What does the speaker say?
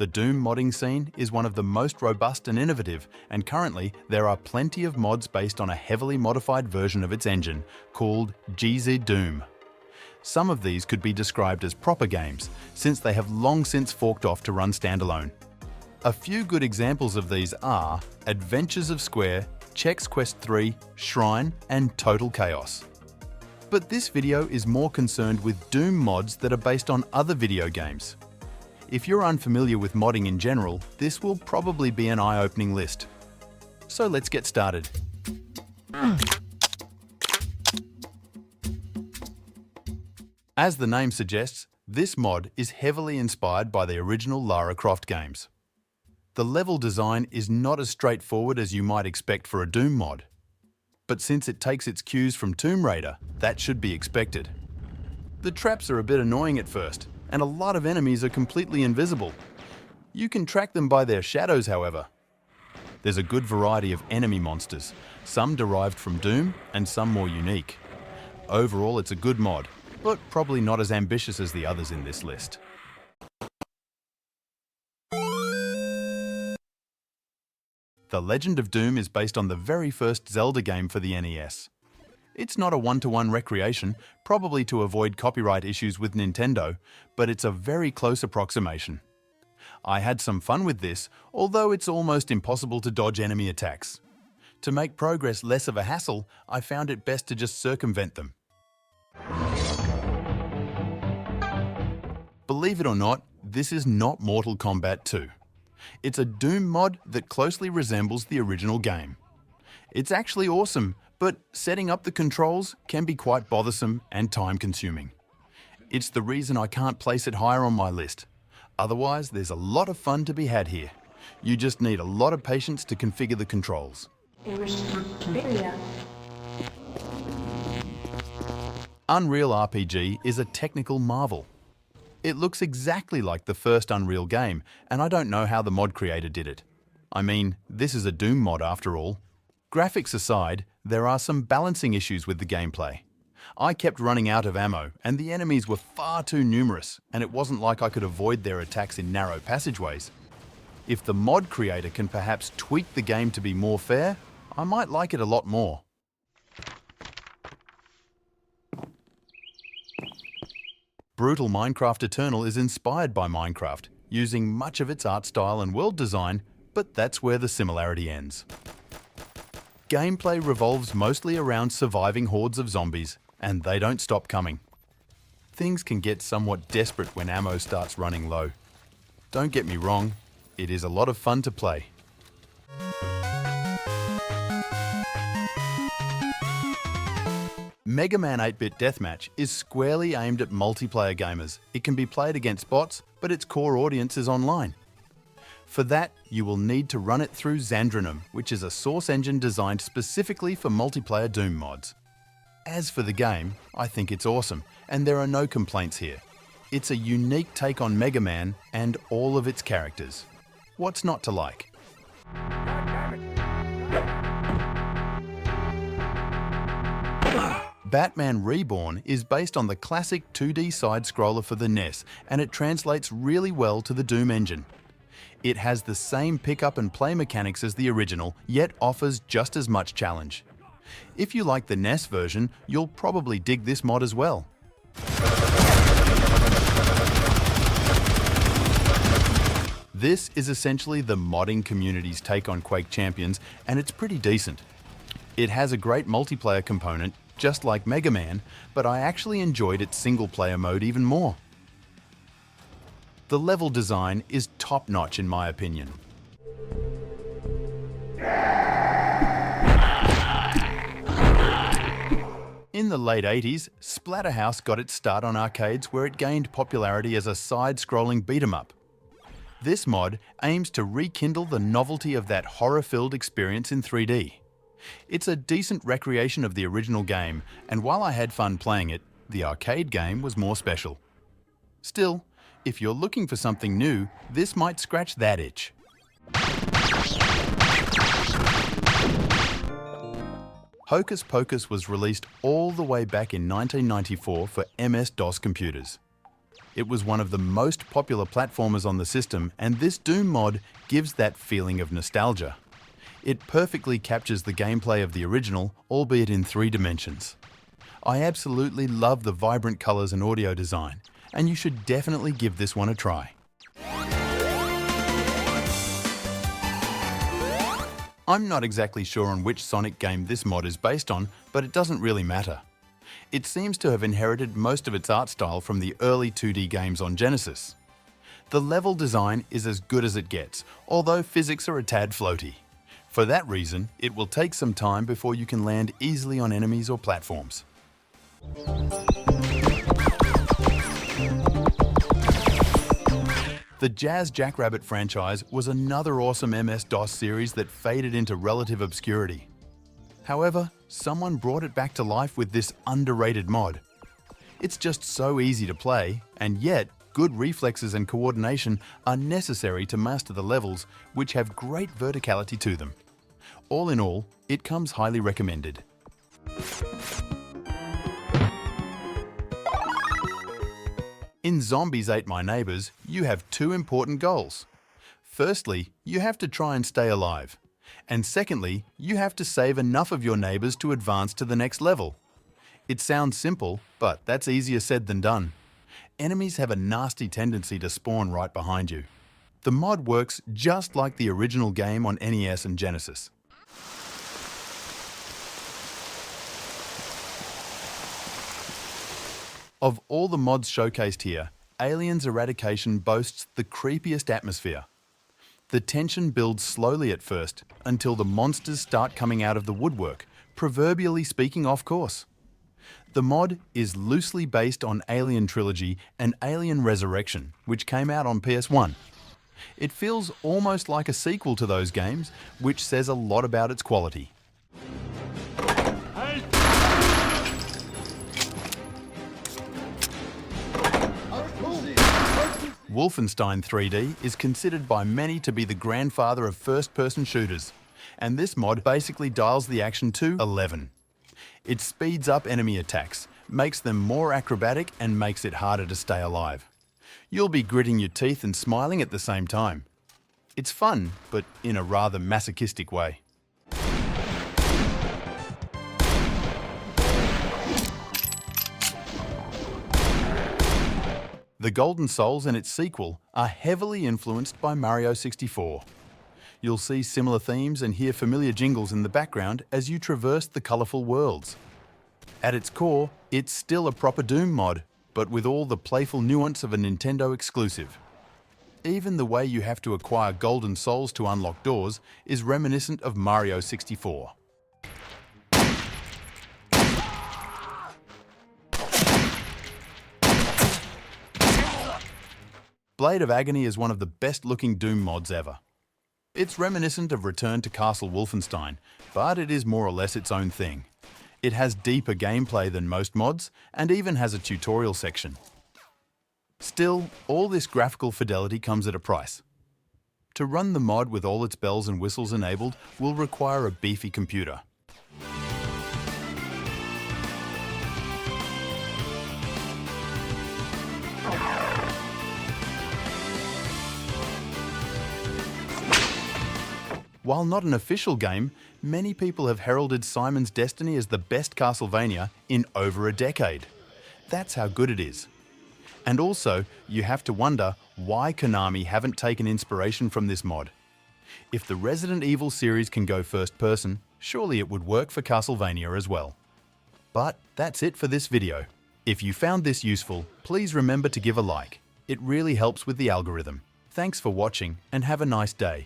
The Doom modding scene is one of the most robust and innovative, and currently there are plenty of mods based on a heavily modified version of its engine, called GZDoom. Some of these could be described as proper games, since they have long since forked off to run standalone. A few good examples of these are Adventures of Square, Chex Quest 3, Shrine, and Total Chaos. But this video is more concerned with Doom mods that are based on other video games. If you're unfamiliar with modding in general, this will probably be an eye-opening list. So let's get started. As the name suggests, this mod is heavily inspired by the original Lara Croft games. The level design is not as straightforward as you might expect for a Doom mod. But since it takes its cues from Tomb Raider, that should be expected. The traps are a bit annoying at first, and a lot of enemies are completely invisible. You can track them by their shadows, however. There's a good variety of enemy monsters, some derived from Doom and some more unique. Overall, it's a good mod, but probably not as ambitious as the others in this list. The Legend of Doom is based on the very first Zelda game for the NES. It's not a one-to-one recreation, probably to avoid copyright issues with Nintendo, but it's a very close approximation. I had some fun with this, although it's almost impossible to dodge enemy attacks. To make progress less of a hassle, I found it best to just circumvent them. Believe it or not, this is not Mortal Kombat 2. It's a Doom mod that closely resembles the original game. It's actually awesome, but setting up the controls can be quite bothersome and time-consuming. It's the reason I can't place it higher on my list. Otherwise, there's a lot of fun to be had here. You just need a lot of patience to configure the controls. Unreal RPG is a technical marvel. It looks exactly like the first Unreal game, and I don't know how the mod creator did it. I mean, this is a Doom mod after all. Graphics aside, there are some balancing issues with the gameplay. I kept running out of ammo, and the enemies were far too numerous, and it wasn't like I could avoid their attacks in narrow passageways. If the mod creator can perhaps tweak the game to be more fair, I might like it a lot more. Brutal Minecraft Eternal is inspired by Minecraft, using much of its art style and world design, but that's where the similarity ends. Gameplay revolves mostly around surviving hordes of zombies, and they don't stop coming. Things can get somewhat desperate when ammo starts running low. Don't get me wrong, it is a lot of fun to play. Mega Man 8-Bit Deathmatch is squarely aimed at multiplayer gamers. It can be played against bots, but its core audience is online. For that, you will need to run it through GZDoom, which is a source engine designed specifically for multiplayer Doom mods. As for the game, I think it's awesome, and there are no complaints here. It's a unique take on Mega Man and all of its characters. What's not to like? Batman Reborn is based on the classic 2D side-scroller for the NES, and it translates really well to the Doom engine. It has the same pick-up and play mechanics as the original, yet offers just as much challenge. If you like the NES version, you'll probably dig this mod as well. This is essentially the modding community's take on Quake Champions, and it's pretty decent. It has a great multiplayer component, just like Mega Man, but I actually enjoyed its single-player mode even more. The level design is top-notch in my opinion. In the late 80s, Splatterhouse got its start on arcades where it gained popularity as a side-scrolling beat-em-up. This mod aims to rekindle the novelty of that horror-filled experience in 3D. It's a decent recreation of the original game, and while I had fun playing it, the arcade game was more special. Still, if you're looking for something new, this might scratch that itch. Hocus Pocus was released all the way back in 1994 for MS-DOS computers. It was one of the most popular platformers on the system, and this Doom mod gives that feeling of nostalgia. It perfectly captures the gameplay of the original, albeit in 3 dimensions. I absolutely love the vibrant colours and audio design, and you should definitely give this one a try. I'm not exactly sure on which Sonic game this mod is based on, but it doesn't really matter. It seems to have inherited most of its art style from the early 2D games on Genesis. The level design is as good as it gets, although physics are a tad floaty. For that reason, it will take some time before you can land easily on enemies or platforms. The Jackrabbit franchise was another awesome MS-DOS series that faded into relative obscurity. However, someone brought it back to life with this underrated mod. It's just so easy to play, and yet good reflexes and coordination are necessary to master the levels, which have great verticality to them. All in all, it comes highly recommended. In Zombies Ate My Neighbours, you have 2 important goals. Firstly, you have to try and stay alive. And secondly, you have to save enough of your neighbours to advance to the next level. It sounds simple, but that's easier said than done. Enemies have a nasty tendency to spawn right behind you. The mod works just like the original game on NES and Genesis. Of all the mods showcased here, Alien's Eradication boasts the creepiest atmosphere. The tension builds slowly at first, until the monsters start coming out of the woodwork, proverbially speaking off course. The mod is loosely based on Alien Trilogy and Alien Resurrection, which came out on PS1. It feels almost like a sequel to those games, which says a lot about its quality. Wolfenstein 3D is considered by many to be the grandfather of first-person shooters, and this mod basically dials the action to 11. It speeds up enemy attacks, makes them more acrobatic, and makes it harder to stay alive. You'll be gritting your teeth and smiling at the same time. It's fun, but in a rather masochistic way. The Golden Souls and its sequel are heavily influenced by Mario 64. You'll see similar themes and hear familiar jingles in the background as you traverse the colourful worlds. At its core, it's still a proper Doom mod, but with all the playful nuance of a Nintendo exclusive. Even the way you have to acquire Golden Souls to unlock doors is reminiscent of Mario 64. Blade of Agony is one of the best-looking Doom mods ever. It's reminiscent of Return to Castle Wolfenstein, but it is more or less its own thing. It has deeper gameplay than most mods, and even has a tutorial section. Still, all this graphical fidelity comes at a price. To run the mod with all its bells and whistles enabled will require a beefy computer. While not an official game, many people have heralded Simon's Destiny as the best Castlevania in over a decade. That's how good it is. And also, you have to wonder why Konami haven't taken inspiration from this mod. If the Resident Evil series can go first person, surely it would work for Castlevania as well. But that's it for this video. If you found this useful, please remember to give a like. It really helps with the algorithm. Thanks for watching and have a nice day.